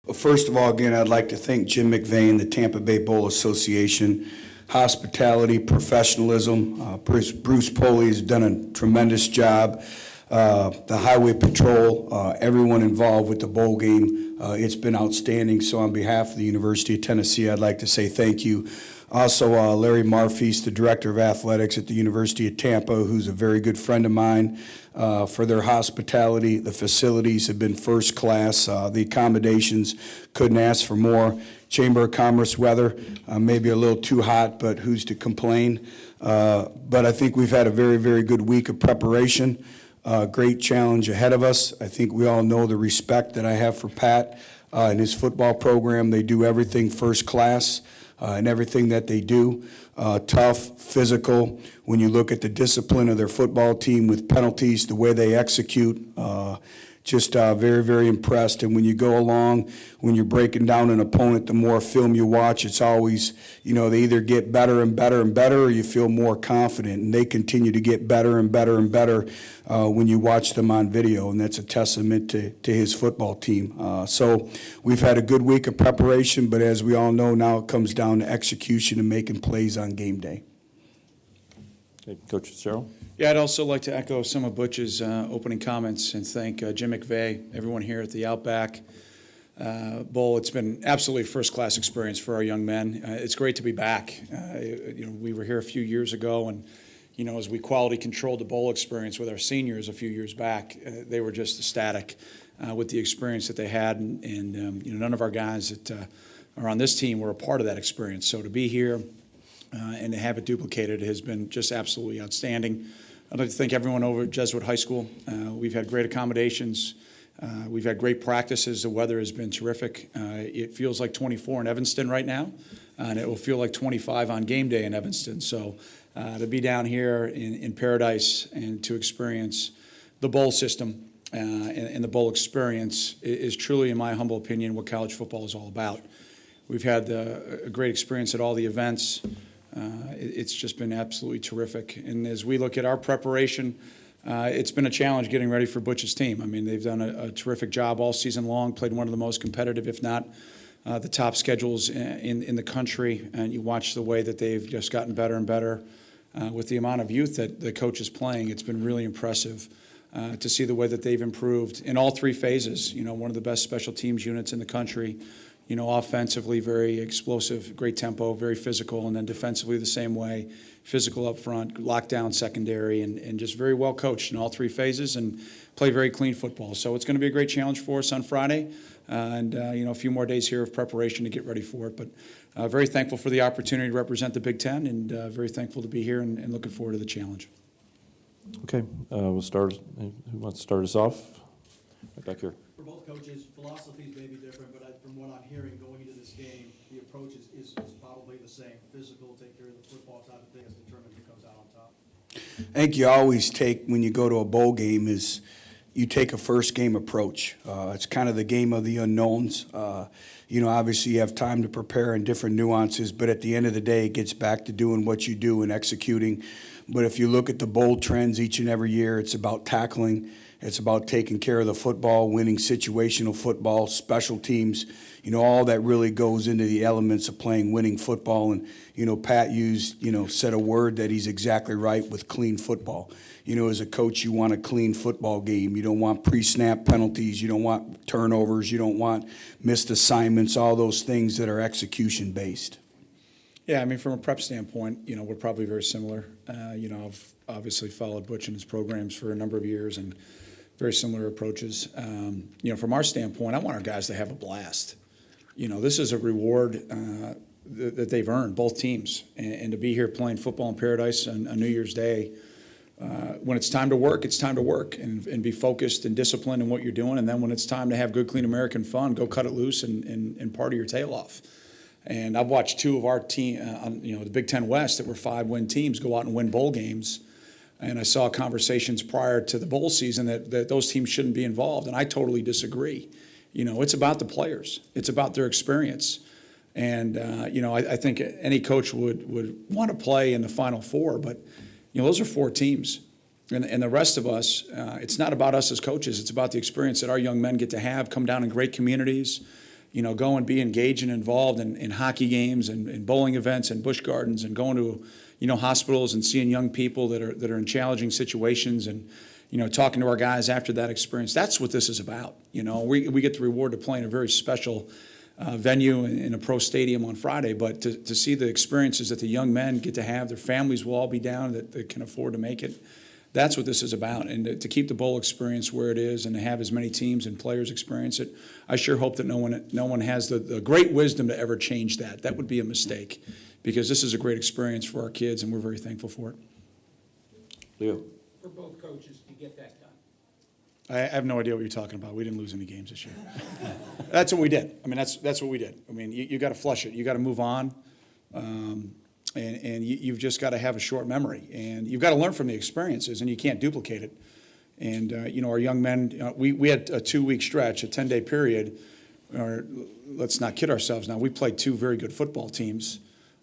Well, first of all, again, I'd like to thank Jim McVeigh and the Tampa Bay Bowl Association. Hospitality, professionalism. Bruce Poley has done a tremendous job. The Highway Patrol, everyone involved with the bowl game, it's been outstanding. So on behalf of the University of Tennessee, I'd like to say thank you. Also, Larry Marfis, the Director of Athletics at the University of Tampa, who's a very good friend of mine, for their hospitality. The facilities have been first class. The accommodations, couldn't ask for more. Chamber of Commerce weather, maybe a little too hot, but who's to complain? But I think we've had a very, very good week of preparation. Great challenge ahead of us. I think we all know the respect that I have for Pat and his football program. They do everything first class. And everything that they do, tough, physical. When you look at the discipline of their football team with penalties, the way they execute, just very, very impressed. And when you go along, when you're breaking down an opponent, the more film you watch, it's always, they either get better and better and better, or you feel more confident. And they continue to get better and better and better when you watch them on video. And that's a testament to his football team. So we've had a good week of preparation, but as we all know, now it comes down to execution and making plays on game day. Okay, Coach Fitzgerald. Yeah, I'd also like to echo some of Butch's opening comments and thank Jim McVeigh, everyone here at the Outback Bowl. It's been absolutely first-class experience for our young men. It's great to be back. We were here a few years ago, and as we quality controlled the bowl experience with our seniors a few years back, they were just ecstatic with the experience that they had, and none of our guys that are on this team were a part of that experience. So to be here and to have it duplicated has been just absolutely outstanding. I'd like to thank everyone over at Jesuit High School. We've had great accommodations. We've had great practices. The weather has been terrific. It feels like 24 in Evanston right now, and it will feel like 25 on game day in Evanston. So to be down here in Paradise and to experience the bowl system and the bowl experience is truly, in my humble opinion, what college football is all about. We've had a great experience at all the events. It's just been absolutely terrific. And as we look at our preparation, it's been a challenge getting ready for Butch's team. I mean, they've done a terrific job all season long, played one of the most competitive, if not the top schedules in the country. And you watch the way that they've just gotten better and better with the amount of youth that the coach is playing. It's been really impressive to see the way that they've improved in all three phases. One of the best special teams units in the country. Offensively, very explosive, great tempo, very physical, and then defensively the same way, physical up front, lockdown secondary, and just very well coached in all three phases and play very clean football. So it's going to be a great challenge for us on Friday, and a few more days here of preparation to get ready for it. But very thankful for the opportunity to represent the Big Ten, and very thankful to be here and looking forward to the challenge. Okay, we'll start. Who wants to start us off? Right back here. For both coaches, philosophies may be different, but from what I'm hearing going into this game, the approach is probably the same. Physical, take care of the football type of thing as determines who comes out on top. I think you always take, when you go to a bowl game, is you take a first game approach. It's kind of the game of the unknowns. Obviously you have time to prepare and different nuances, but at the end of the day, it gets back to doing what you do and executing. But if you look at the bowl trends each and every year, it's about tackling. It's about taking care of the football, winning situational football, special teams, all that really goes into the elements of playing winning football. And, Pat said a word that he's exactly right with clean football. As a coach, you want a clean football game. You don't want pre-snap penalties. You don't want turnovers. You don't want missed assignments, all those things that are execution-based. Yeah, I mean, from a prep standpoint, we're probably very similar. I've obviously followed Butch and his programs for a number of years and very similar approaches. From our standpoint, I want our guys to have a blast. This is a reward that they've earned, both teams. And to be here playing football in Paradise on New Year's Day, when it's time to work, it's time to work and be focused and disciplined in what you're doing. And then when it's time to have good, clean American fun, go cut it loose and party your tail off. And I've watched two of our team, the Big Ten West that were 5-win teams go out and win bowl games. And I saw conversations prior to the bowl season that those teams shouldn't be involved, and I totally disagree. It's about the players. It's about their experience. And, I think any coach would want to play in the Final Four, but, those are 4 teams. And the rest of us, it's not about us as coaches. It's about the experience that our young men get to have, come down in great communities, go and be engaged and involved in hockey games and bowling events and busch gardens and going to, hospitals and seeing young people that are in challenging situations and, talking to our guys after that experience. That's what this is about. We get the reward to play in a very special venue in a pro stadium on Friday, but to see the experiences that the young men get to have, their families will all be down that can afford to make it. That's what this is about, and to keep the bowl experience where it is and to have as many teams and players experience it, I sure hope that no one has the great wisdom to ever change that. That would be a mistake, because this is a great experience for our kids, and we're very thankful for it. Leo? For both coaches to get that done. I have no idea what you're talking about. We didn't lose any games this year. That's what we did. I mean, that's what we did. I mean, you got to flush it. You got to move on. And you've just got to have a short memory, and you've got to learn from the experiences, and you can't duplicate it. And our young men, we had a 2-week stretch, a 10-day period. Or let's not kid ourselves. Now, we played 2 very good football teams.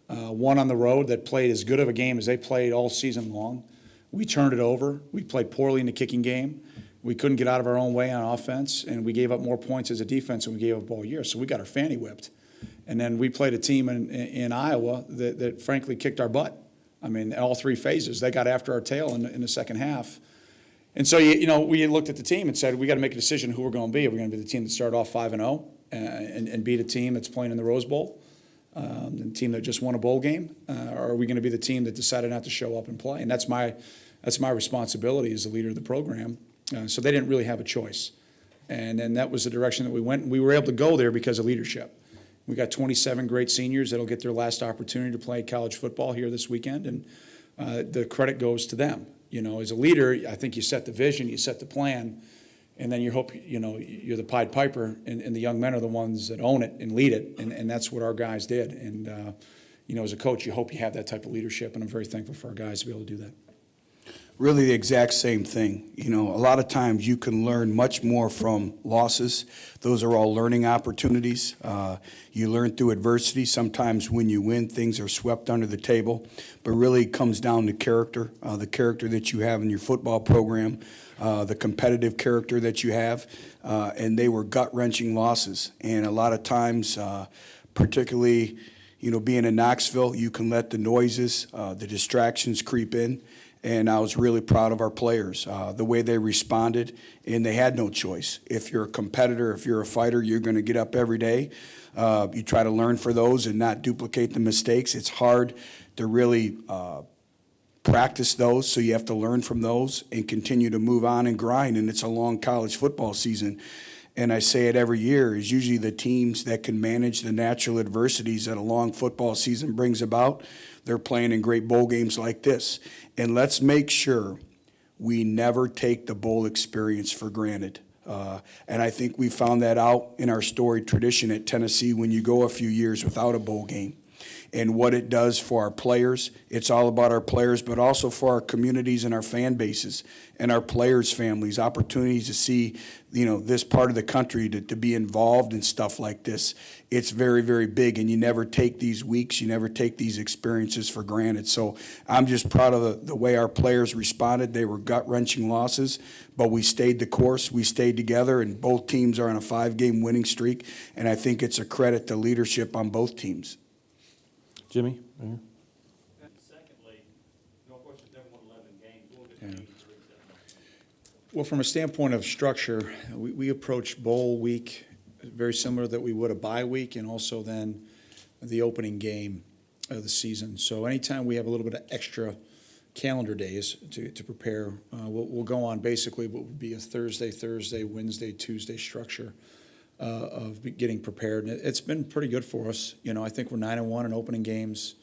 One on the road that played as good of a game as they played all season long. We turned it over. We played poorly in the kicking game. We couldn't get out of our own way on offense, and we gave up more points as a defense than we gave up all year. So we got our fanny whipped. And then we played a team in Iowa that frankly kicked our butt. I mean, all 3 phases. They got after our tail in the second half. And so, we looked at the team and said, we got to make a decision who we're going to be. Are we going to be the team that started off 5-0 and beat a team that's playing in the Rose Bowl, the team that just won a bowl game? Or are we going to be the team that decided not to show up and play? And that's my responsibility as the leader of the program. So they didn't really have a choice. And then that was the direction that we went. And we were able to go there because of leadership. We got 27 great seniors that'll get their last opportunity to play college football here this weekend, and the credit goes to them. As a leader, I think you set the vision, you set the plan, and then you hope, you're the Pied Piper, and the young men are the ones that own it and lead it, and that's what our guys did. And, as a coach, you hope you have that type of leadership, and I'm very thankful for our guys to be able to do that. Really the exact same thing. A lot of times you can learn much more from losses. Those are all learning opportunities. You learn through adversity. Sometimes when you win, things are swept under the table. But really it comes down to character, the character that you have in your football program, the competitive character that you have. And they were gut-wrenching losses. And a lot of times, particularly, being in Knoxville, you can let the noises, the distractions creep in. And I was really proud of our players, the way they responded, and they had no choice. If you're a competitor, if you're a fighter, you're going to get up every day. You try to learn for those and not duplicate the mistakes. It's hard to really practice those, so you have to learn from those and continue to move on and grind, and it's a long college football season. And I say it every year, is usually the teams that can manage the natural adversities that a long football season brings about. They're playing in great bowl games like this. And let's make sure we never take the bowl experience for granted. And I think we found that out in our storied tradition at Tennessee when you go a few years without a bowl game. And what it does for our players. It's all about our players, but also for our communities and our fan bases and our players' families, opportunities to see, this part of the country to be involved in stuff like this. It's very, very big, and you never take these weeks, you never take these experiences for granted. So I'm just proud of the way our players responded. They were gut-wrenching losses, but we stayed the course, we stayed together, and both teams are on a 5-game winning streak, and I think it's a credit to leadership on both teams. Jimmy? Right here. Secondly, Northwestern's never won 11 games. We'll get to 3-7. Well, from a standpoint of structure, we approach bowl week very similar that we would a bye week, and also then the opening game of the season. So anytime we have a little bit of extra calendar days to prepare, we'll go on basically what would be a Thursday, Wednesday, Tuesday structure of getting prepared. And it's been pretty good for us. I think we're 9-1 in opening games.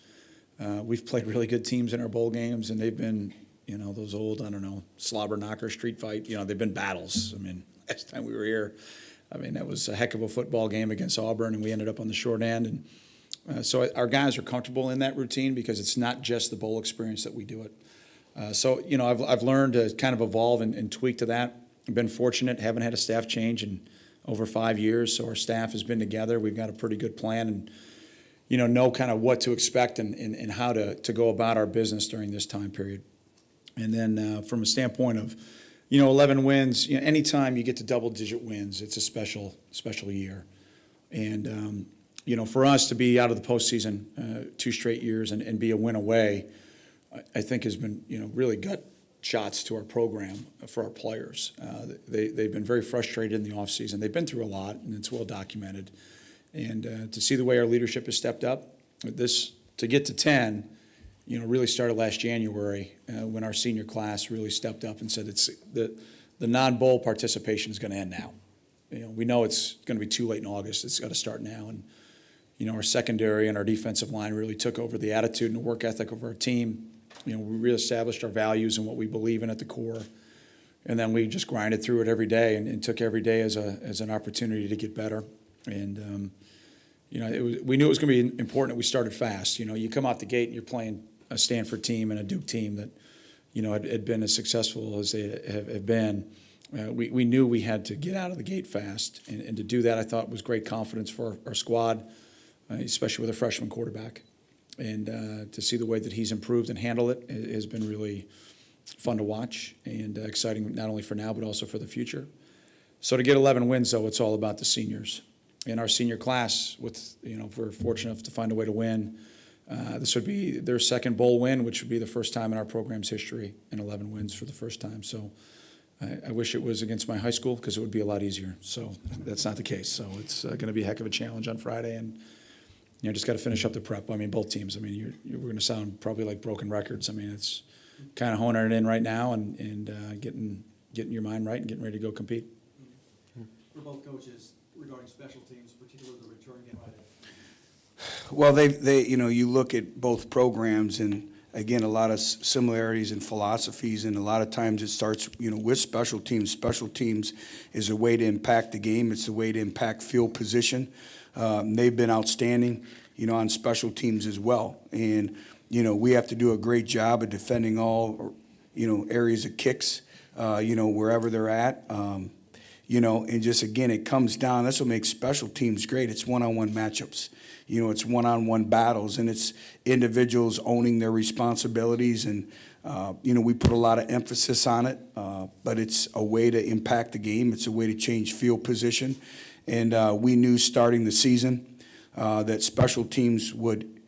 We've played really good teams in our bowl games, and they've been, those old, slobber knocker, street fight, they've been battles. I mean, last time we were here, that was a heck of a football game against Auburn, and we ended up on the short end. And so our guys are comfortable in that routine because it's not just the bowl experience that we do it. So I've learned to kind of evolve and tweak to that. I've been fortunate, haven't had a staff change in over 5 years, so our staff has been together. We've got a pretty good plan and, know kind of what to expect and how to go about our business during this time period. And then from a standpoint of, 11 wins, anytime you get to double-digit wins, it's a special year. And, for us to be out of the postseason 2 straight years and be a win away, I think has been, really gut shots to our program for our players. They've been very frustrated in the offseason. They've been through a lot, and it's well documented. And to see the way our leadership has stepped up, to get to 10, really started last January when our senior class really stepped up and said the non-bowl participation is going to end now. We know it's going to be too late in August. It's got to start now. And, our secondary and our defensive line really took over the attitude and the work ethic of our team. We reestablished our values and what we believe in at the core. And then we just grinded through it every day and took every day as an opportunity to get better. And, we knew it was going to be important that we started fast. You come out the gate and you're playing a Stanford team and a Duke team that, had been as successful as they have been. We knew we had to get out of the gate fast. And to do that, I thought was great confidence for our squad, especially with a freshman quarterback. And to see the way that he's improved and handled it has been really fun to watch and exciting not only for now but also for the future. So to get 11 wins, though, it's all about the seniors. In our senior class, if we're fortunate enough to find a way to win, this would be their second bowl win, which would be the first time in our program's history, and 11 wins for the first time. So I wish it was against my high school because it would be a lot easier. So that's not the case. So it's going to be a heck of a challenge on Friday, and just got to finish up the prep. Both teams. We're going to sound probably like broken records. It's kind of honing it in right now and getting your mind right and getting ready to go compete. For both coaches, regarding special teams, particularly the return game. Well, you look at both programs, and again, a lot of similarities and philosophies, and a lot of times it starts, with special teams. Special teams is a way to impact the game. It's a way to impact field position. They've been outstanding, on special teams as well. And, we have to do a great job of defending all, areas of kicks, wherever they're at. And just, again, it comes down, that's what makes special teams great. It's one-on-one matchups. It's one-on-one battles, and it's individuals owning their responsibilities. And, we put a lot of emphasis on it, but it's a way to impact the game. It's a way to change field position. And we knew starting the season that special teams would,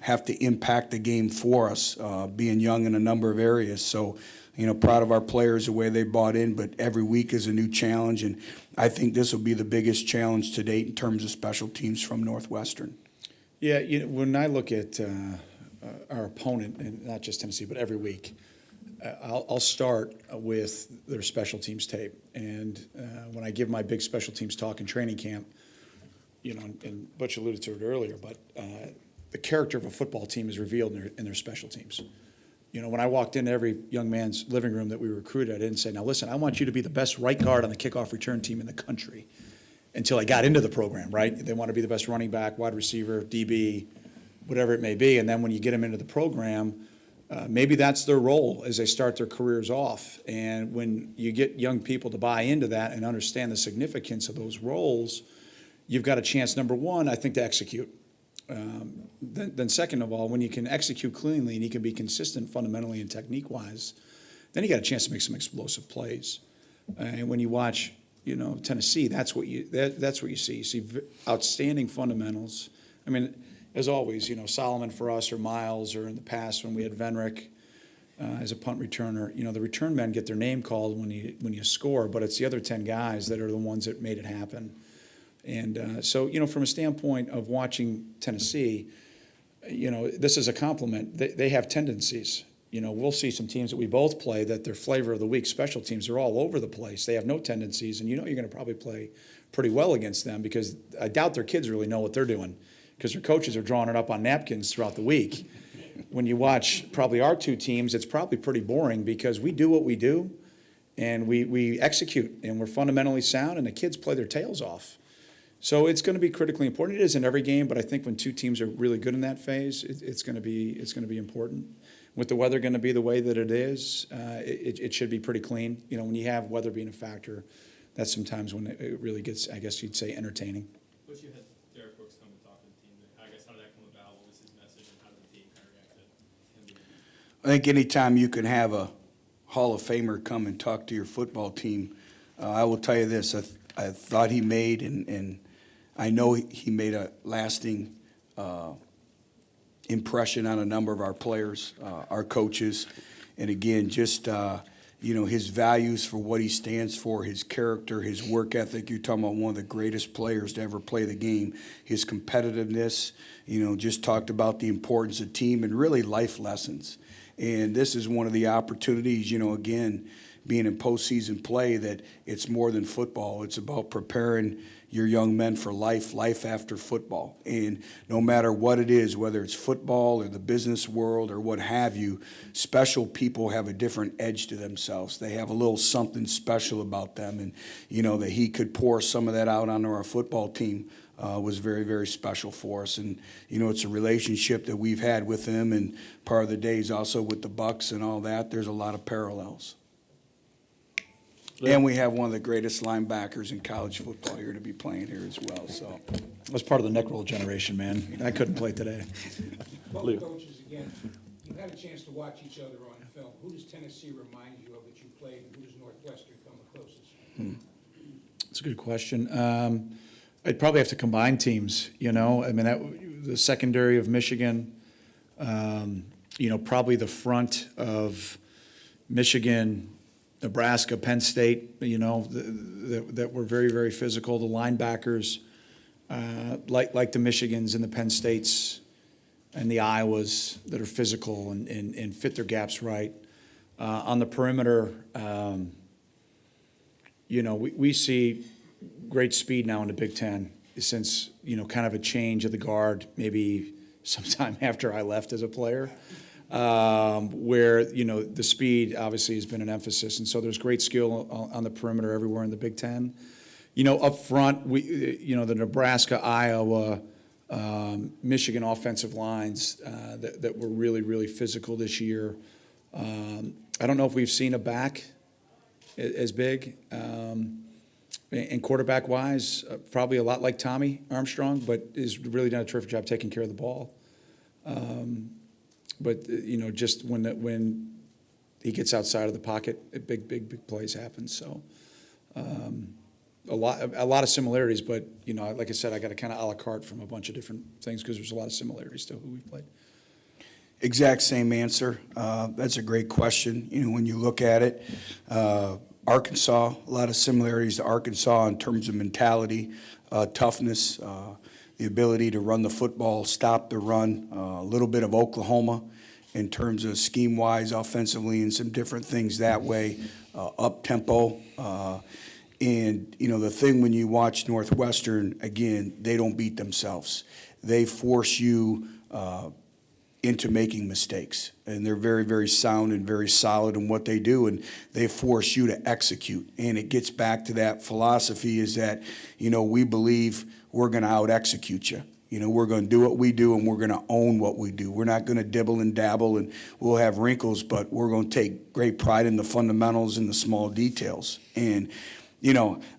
have to impact the game for us, being young in a number of areas. So, proud of our players, the way they bought in, but every week is a new challenge, and I think this will be the biggest challenge to date in terms of special teams from Northwestern. Yeah, when I look at our opponent, and not just Tennessee, but every week, I'll start with their special teams tape. And when I give my big special teams talk in training camp, and Butch alluded to it earlier, but the character of a football team is revealed in their special teams. When I walked into every young man's living room that we recruited, I didn't say, now listen, I want you to be the best right guard on the kickoff return team in the country, until I got into the program, right? They want to be the best running back, wide receiver, DB, whatever it may be. And then when you get them into the program, maybe that's their role as they start their careers off. And when you get young people to buy into that and understand the significance of those roles, you've got a chance, number one, I think, to execute. Then second of all, when you can execute cleanly and you can be consistent fundamentally and technique-wise, then you got a chance to make some explosive plays. And when you watch, Tennessee, that's what you see. You see outstanding fundamentals. As always, Solomon for us, or Miles, or in the past when we had Venrick as a punt returner, the return men get their name called when you score, but it's the other 10 guys that are the ones that made it happen. And so, from a standpoint of watching Tennessee, this is a compliment. They have tendencies. We'll see some teams that we both play that their flavor of the week, special teams, are all over the place. They have no tendencies, and you're going to probably play pretty well against them, because I doubt their kids really know what they're doing, because their coaches are drawing it up on napkins throughout the week. When you watch probably our two teams, it's probably pretty boring, because we do what we do, and we execute, and we're fundamentally sound, and the kids play their tails off. So it's going to be critically important. It is in every game, but I think when two teams are really good in that phase, it's going to be important. With the weather going to be the way that it is, it should be pretty clean. When you have weather being a factor, that's sometimes when it really gets, I guess you'd say, entertaining. But you had Derek Brooks come and talk to the team. I guess how did that come about? What was his message, and how did the team kind of react to him? I think anytime you can have a Hall of Famer come and talk to your football team, I will tell you this, I thought he made and I know he made a lasting impression on a number of our players, our coaches, and again, just his values for what he stands for, his character, his work ethic. You're talking about one of the greatest players to ever play the game. His competitiveness, just talked about the importance of team and really life lessons. And this is one of the opportunities, again, being in postseason play, that it's more than football. It's about preparing your young men for life after football. And no matter what it is, whether it's football or the business world or what have you, special people have a different edge to themselves. They have a little something special about them. And, that he could pour some of that out onto our football team was very, very special for us. And, it's a relationship that we've had with him, and part of the days also with the Bucks and all that. There's a lot of parallels. And we have one of the greatest linebackers in college football here to be playing here as well. So I was part of the neck roll generation, man. I couldn't play today. Leo. Both coaches, again, you had a chance to watch each other on film. Who does Tennessee remind you of that you played, and who does Northwestern come the closest? That's a good question. I'd probably have to combine teams, the secondary of Michigan, probably the front of Michigan, Nebraska, Penn State, that were very, very physical. The linebackers, like the Michigans and the Penn States and the Iowas, that are physical and fit their gaps right. On the perimeter, we see great speed now in the Big Ten since, kind of a change of the guard, maybe sometime after I left as a player. Where, the speed obviously has been an emphasis. And so there's great skill on the perimeter everywhere in the Big Ten. Up front, the Nebraska, Iowa, Michigan offensive lines that were really, really physical this year. I don't know if we've seen a back as big. And quarterback-wise, probably a lot like Tommy Armstrong, but has really done a terrific job taking care of the ball. But just when he gets outside of the pocket, big plays happen. So a lot of similarities, but like I said, I got to kind of a la carte from a bunch of different things because there's a lot of similarities to who we played. exact same answer. That's a great question. When you look at it, Arkansas, a lot of similarities to Arkansas in terms of mentality, toughness, the ability to run the football, stop the run, a little bit of Oklahoma in terms of scheme-wise, offensively, and some different things that way, up-tempo. And, the thing when you watch Northwestern, again, they don't beat themselves. They force you into making mistakes. And they're very, very sound and very solid in what they do, and they force you to execute. And it gets back to that philosophy is that, we believe we're going to out-execute you. We're going to do what we do, and we're going to own what we do. We're not going to dibble and dabble, and we'll have wrinkles, but we're going to take great pride in the fundamentals and the small details. And,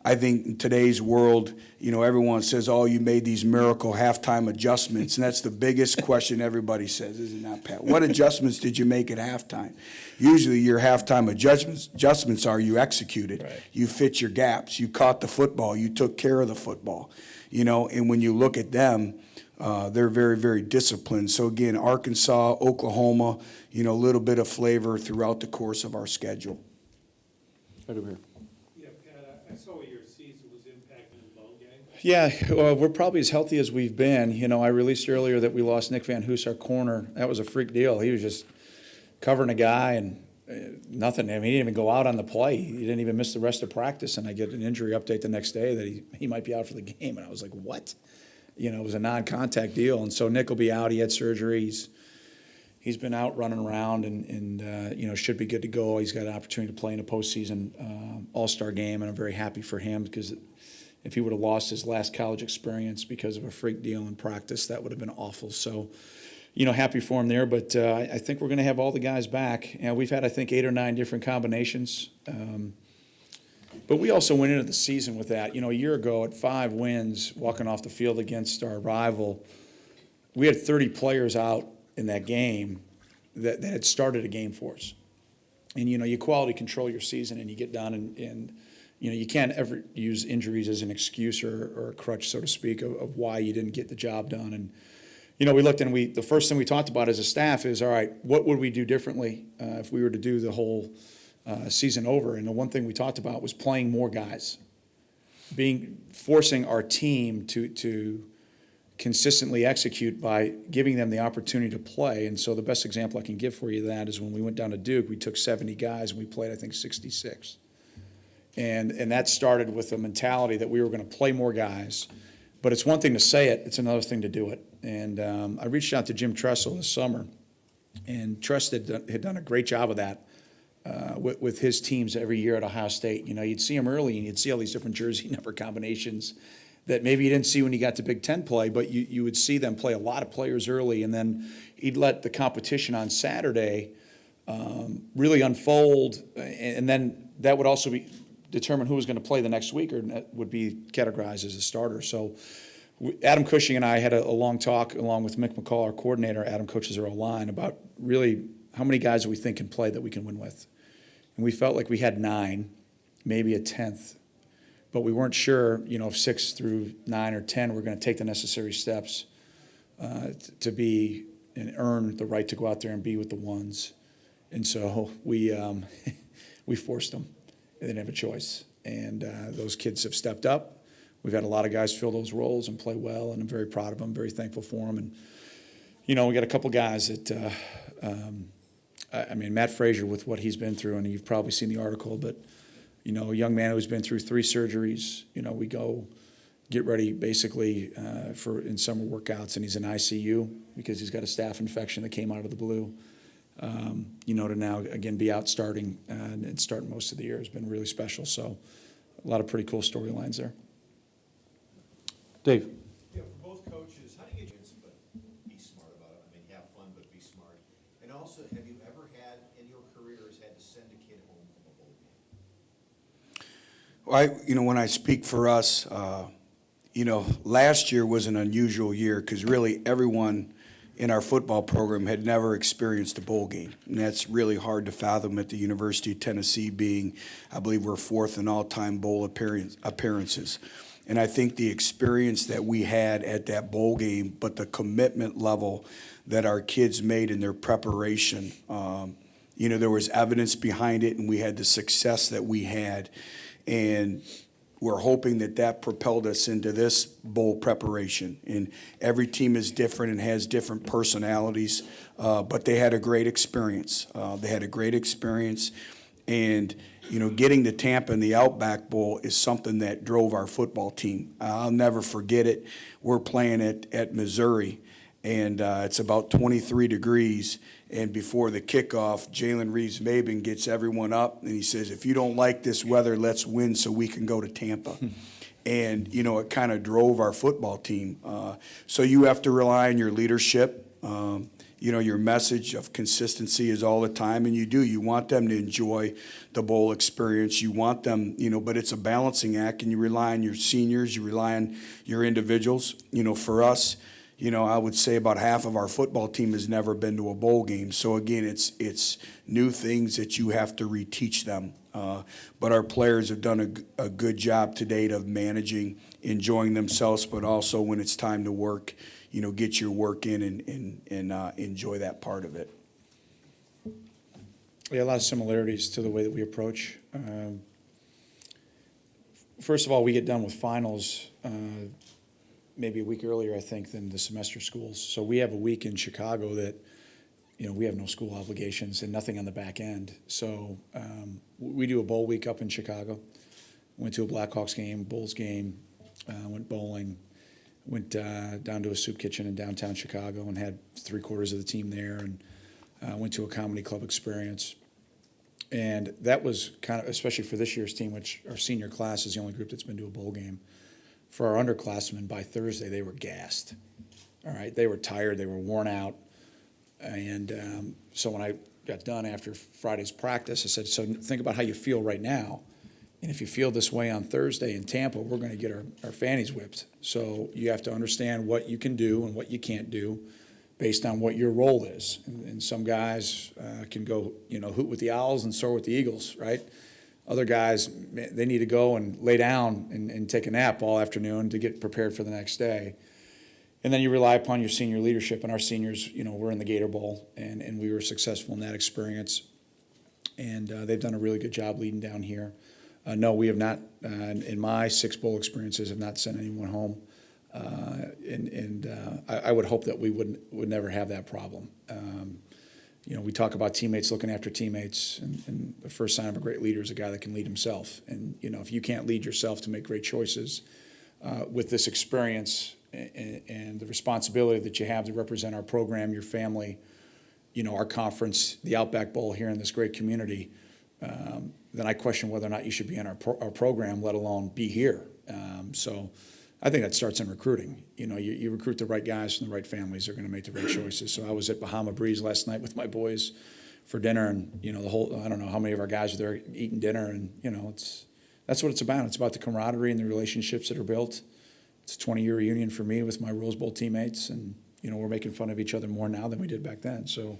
I think in today's world, everyone says, oh, you made these miracle halftime adjustments. And that's the biggest question everybody says, is it not, Pat? What adjustments did you make at halftime? Usually your halftime adjustments are you executed. Right. You fit your gaps. You caught the football. You took care of the football. And when you look at them, they're very, very disciplined. So, again, Arkansas, Oklahoma, a little bit of flavor throughout the course of our schedule. Right over here. Yeah, Pat, I saw your season was impacted in the bowl game. Yeah, we're probably as healthy as we've been. I released earlier that we lost Nick Van Hoos, our corner. That was a freak deal. He was just covering a guy and nothing. He didn't even go out on the play. He didn't even miss the rest of practice, and I get an injury update the next day that he might be out for the game. And I was like, what? It was a non-contact deal. And so Nick will be out. He had surgery. He's been out running around and should be good to go. He's got an opportunity to play in a postseason all-star game, and I'm very happy for him because if he would have lost his last college experience because of a freak deal in practice, that would have been awful. So, happy for him there. But I think we're going to have all the guys back. We've had, I think, 8 or 9 different combinations. But we also went into the season with that. A year ago at 5 wins, walking off the field against our rival, we had 30 players out in that game that had started a game for us. And, you quality control your season, and you get down and you can't ever use injuries as an excuse or a crutch, so to speak, of why you didn't get the job done. And, we looked and the first thing we talked about as a staff is, all right, what would we do differently if we were to do the whole season over? And the one thing we talked about was playing more guys, forcing our team to consistently execute by giving them the opportunity to play. And so the best example I can give for you of that is when we went down to Duke, we took 70 guys and we played, I think, 66. And that started with the mentality that we were going to play more guys. But it's one thing to say it, it's another thing to do it. And I reached out to Jim Tressel this summer, and Tress had done a great job of that with his teams every year at Ohio State. You'd see him early, and you'd see all these different jersey number combinations that maybe you didn't see when you got to Big Ten play, but you would see them play a lot of players early, and then he'd let the competition on Saturday really unfold, and then that would also determine who was going to play the next week or would be categorized as a starter. So Adam Cushing and I had a long talk along with Mick McCall, our coordinator. Adam coaches our O-line, about really how many guys do we think can play that we can win with. And we felt like we had 9, maybe a 10th. But we weren't sure, if 6 through 9 or 10 were going to take the necessary steps to be and earn the right to go out there and be with the ones. And so we forced them. They didn't have a choice. And those kids have stepped up. We've had a lot of guys fill those roles and play well, and I'm very proud of them, very thankful for them. And, we got a couple guys that, Matt Frazier with what he's been through, and you've probably seen the article, but a young man who's been through 3 surgeries. We go get ready basically in summer workouts, and he's in ICU because he's got a staph infection that came out of the blue. To now again be out starting and starting most of the year has been really special. So a lot of pretty cool storylines there. Dave? Yeah, for both coaches, how do you get but be smart about it? I mean, have fun, but be smart. And also, have you ever had, in your careers, had to send a kid home from a bowl game? Well, when I speak for us, last year was an unusual year because really everyone in our football program had never experienced a bowl game. And that's really hard to fathom at the University of Tennessee being, I believe we're 4th in all-time bowl appearances. And I think the experience that we had at that bowl game, but the commitment level that our kids made in their preparation, there was evidence behind it, and we had the success that we had. And we're hoping that propelled us into this bowl preparation. And every team is different and has different personalities, but they had a great experience. And, getting to Tampa in the Outback Bowl is something that drove our football team. I'll never forget it. We're playing at Missouri, and it's about 23 degrees. And before the kickoff, Jalen Reeves-Maben gets everyone up, and he says, if you don't like this weather, let's win so we can go to Tampa. And, it kind of drove our football team. So you have to rely on your leadership. Your message of consistency is all the time, and you do. You want them to enjoy the bowl experience. You want them, but it's a balancing act, and you rely on your seniors. You rely on your individuals. For us, I would say about half of our football team has never been to a bowl game. So again, it's new things that you have to reteach them. But our players have done a good job to date of managing, enjoying themselves, but also when it's time to work, get your work in and enjoy that part of it. Yeah, a lot of similarities to the way that we approach. First of all, we get done with finals maybe a week earlier, I think, than the semester schools. So we have a week in Chicago that, we have no school obligations and nothing on the back end. So we do a bowl week up in Chicago. Went to a Blackhawks game, Bulls game, went bowling, went down to a soup kitchen in downtown Chicago and had 3/4 of the team there, and went to a comedy club experience. And that was kind of, especially for this year's team, which our senior class is the only group that's been to a bowl game. For our underclassmen, by Thursday, they were gassed. All right, they were tired, they were worn out. And so when I got done after Friday's practice, I said, so think about how you feel right now. And if you feel this way on Thursday in Tampa, we're going to get our fannies whipped. So you have to understand what you can do and what you can't do based on what your role is. And some guys can go, hoot with the Owls and soar with the Eagles, right? Other guys, they need to go and lay down and take a nap all afternoon to get prepared for the next day. And then you rely upon your senior leadership, and our seniors, were in the Gator Bowl, and we were successful in that experience. And they've done a really good job leading down here. No, we have not, in my 6 bowl experiences, have not sent anyone home. I would hope that we would never have that problem. We talk about teammates looking after teammates, and the first sign of a great leader is a guy that can lead himself. And, if you can't lead yourself to make great choices with this experience and the responsibility that you have to represent our program, your family, our conference, the Outback Bowl here in this great community, then I question whether or not you should be in our program, let alone be here. So I think that starts in recruiting. You recruit the right guys from the right families, they're going to make the right choices. So I was at Bahama Breeze last night with my boys for dinner, and I don't know how many of our guys were there eating dinner, and that's what it's about. It's about the camaraderie and the relationships that are built. It's a 20-year reunion for me with my Rose Bowl teammates, and we're making fun of each other more now than we did back then. So,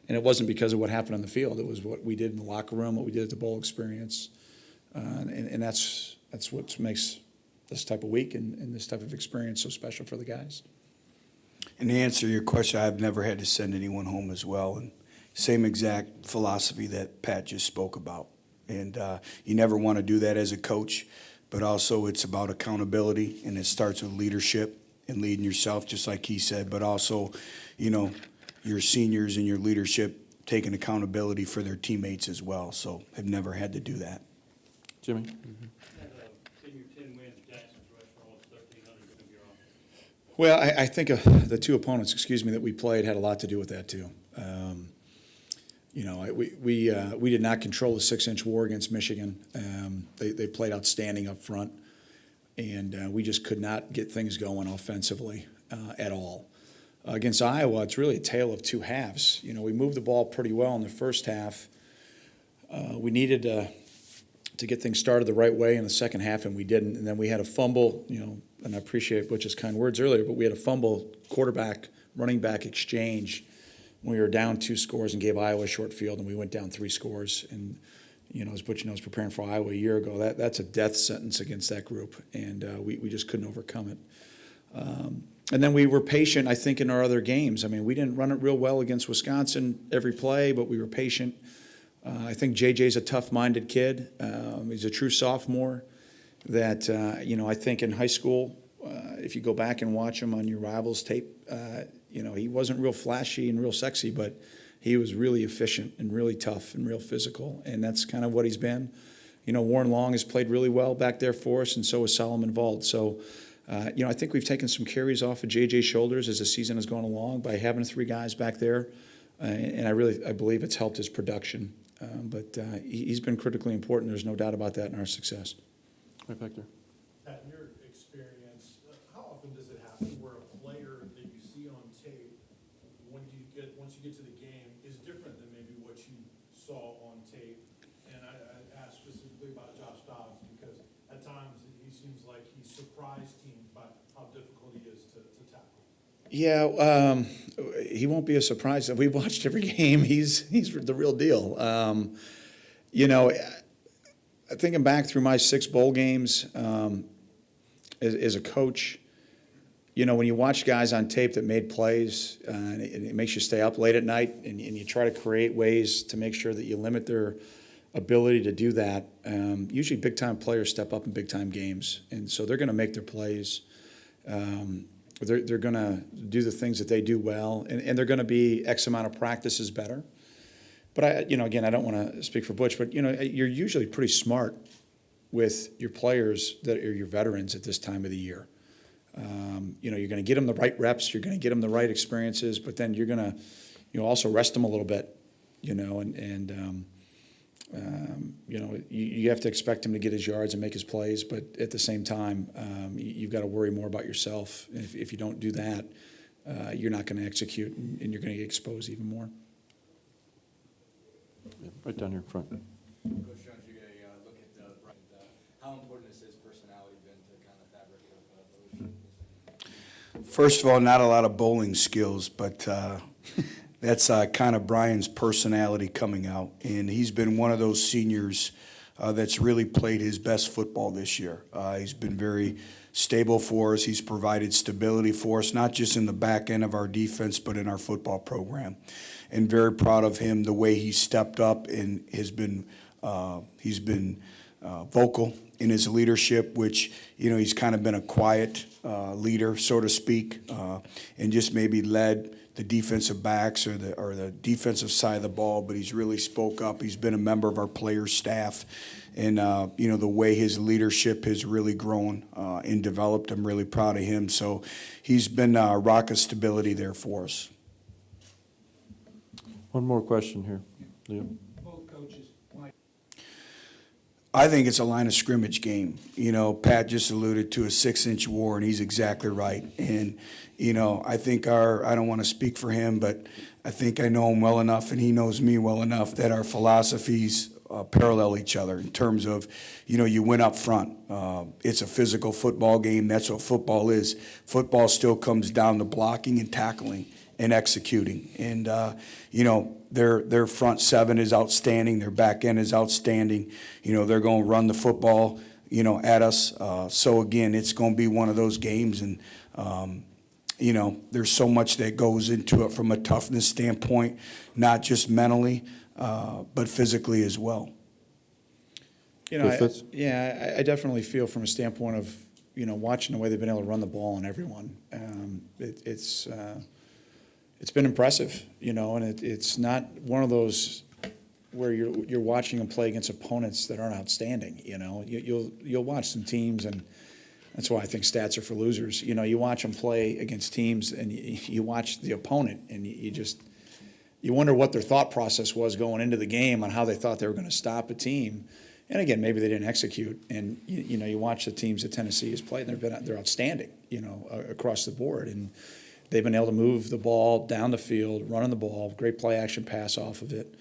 and it wasn't because of what happened on the field. It was what we did in the locker room, what we did at the bowl experience, and that's what makes this type of week and this type of experience so special for the guys. And to answer your question, I've never had to send anyone home as well, and same exact philosophy that Pat just spoke about. And you never want to do that as a coach, but also it's about accountability, and it starts with leadership and leading yourself, just like he said, but also, your seniors and your leadership taking accountability for their teammates as well. So I've never had to do that. Jimmy? In your 10 wins, Jackson's rush for almost 1,300 of your offense. Well, I think the 2 opponents, that we played had a lot to do with that too. We did not control the 6-inch war against Michigan. They played outstanding up front, and we just could not get things going offensively at all. Against Iowa, it's really a tale of 2 halves. We moved the ball pretty well in the first half. We needed to get things started the right way in the second half, and we didn't. And then we had a fumble, and I appreciate Butch's kind words earlier, but we had a fumble quarterback, running back exchange when we were down 2 scores and gave Iowa a short field, and we went down 3 scores. And, as Butch knows, preparing for Iowa a year ago, that's a death sentence against that group, and we just couldn't overcome it. And then we were patient, I think, in our other games. I mean, we didn't run it real well against Wisconsin every play, but we were patient. I think JJ's a tough-minded kid. He's a true sophomore that, I think in high school, if you go back and watch him on your Rivals tape, he wasn't real flashy and real sexy, but he was really efficient and really tough and real physical, and that's kind of what he's been. Warren Long has played really well back there for us, and so has Solomon Vald. So, I think we've taken some carries off of JJ's shoulders as the season has gone along by having 3 guys back there, and I believe it's helped his production. But he's been critically important. There's no doubt about that in our success. Right back there. Pat, in your experience, how often does it happen where a player that you see on tape, once you get to the game, is different than maybe what you saw on tape? And I asked specifically about Josh Dobbs because at times he seems like he surprised teams by how difficult he is to tackle. Yeah, he won't be a surprise. We've watched every game. He's the real deal. Thinking back through my 6 bowl games as a coach, when you watch guys on tape that made plays, and it makes you stay up late at night, and you try to create ways to make sure that you limit their ability to do that. Usually big-time players step up in big-time games, and so they're going to make their plays. They're going to do the things that they do well, and they're going to be X amount of practices better. But again, I don't want to speak for Butch, but you're usually pretty smart with your players that are your veterans at this time of the year. You're going to get them the right reps, you're going to get them the right experiences, but then you're going to, also rest them a little bit, you have to expect him to get his yards and make his plays, but at the same time, you've got to worry more about yourself. If you don't do that, you're not going to execute, and you're going to get exposed even more. Yeah, right down here in front. Coach Jones, you're going to look at Brian. How important has his personality been to kind of fabric of those? First of all, not a lot of bowling skills, but that's kind of Brian's personality coming out. And he's been one of those seniors that's really played his best football this year. He's been very stable for us. He's provided stability for us, not just in the back end of our defense, but in our football program. And very proud of him, the way he stepped up and he's been vocal in his leadership, which, he's kind of been a quiet leader, so to speak, and just maybe led the defensive backs or the defensive side of the ball, but he's really spoke up. He's been a member of our players' staff, and the way his leadership has really grown and developed, I'm really proud of him. So he's been a rock of stability there for us. One more question here. Leo? Both coaches, why? I think it's a line of scrimmage game. Pat just alluded to a 6-inch war, and he's exactly right. And, I think I don't want to speak for him, but I think I know him well enough, and he knows me well enough, that our philosophies parallel each other in terms of, you win up front. It's a physical football game. That's what football is. Football still comes down to blocking and tackling and executing. And, their front seven is outstanding. Their back end is outstanding. They're going to run the football, at us. So, again, it's going to be one of those games. And, there's so much that goes into it from a toughness standpoint, not just mentally, but physically as well. I definitely feel from a standpoint of, watching the way they've been able to run the ball on everyone. It's been impressive, and it's not one of those where you're watching them play against opponents that aren't outstanding. You'll watch some teams, and that's why I think stats are for losers. You watch them play against teams, and you watch the opponent, and you wonder what their thought process was going into the game on how they thought they were going to stop a team. And again, maybe they didn't execute. And you watch the teams that Tennessee has played, and they're outstanding, across the board. And they've been able to move the ball down the field, running the ball, great play action pass off of it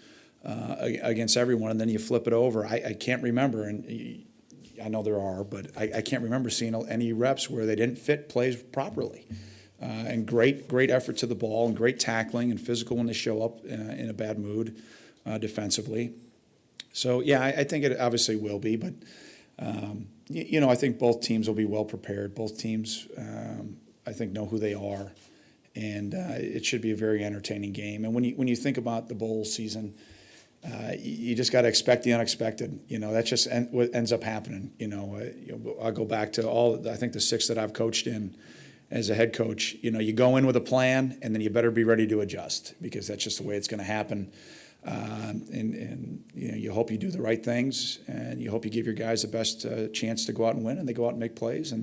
against everyone. And then you flip it over. I can't remember, and I know there are, but I can't remember seeing any reps where they didn't fit plays properly. And great effort to the ball, and great tackling and physical when they show up in a bad mood defensively. So, I think it obviously will be, but, I think both teams will be well prepared. Both teams, I think, know who they are, and it should be a very entertaining game. And when you think about the bowl season, you just got to expect the unexpected. That's just what ends up happening. I'll go back to I think the 6 that I've coached in as a head coach. You go in with a plan, and then you better be ready to adjust, because that's just the way it's going to happen. And you hope you do the right things, and you hope you give your guys the best chance to go out and win, and they go out and make plays.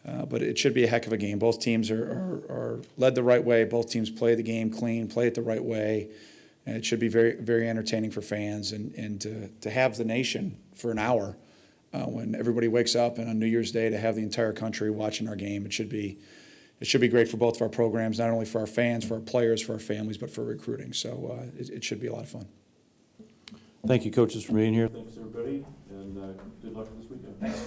But it should be a heck of a game. Both teams are led the right way. Both teams play the game clean, play it the right way. And it should be very, very entertaining for fans, and to have the nation for an hour when everybody wakes up, and on New Year's Day to have the entire country watching our game. It should be great for both of our programs, not only for our fans, for our players, for our families, but for recruiting. So it should be a lot of fun. Thank you, coaches, for being here. Thanks, everybody, and good luck this weekend. Thanks.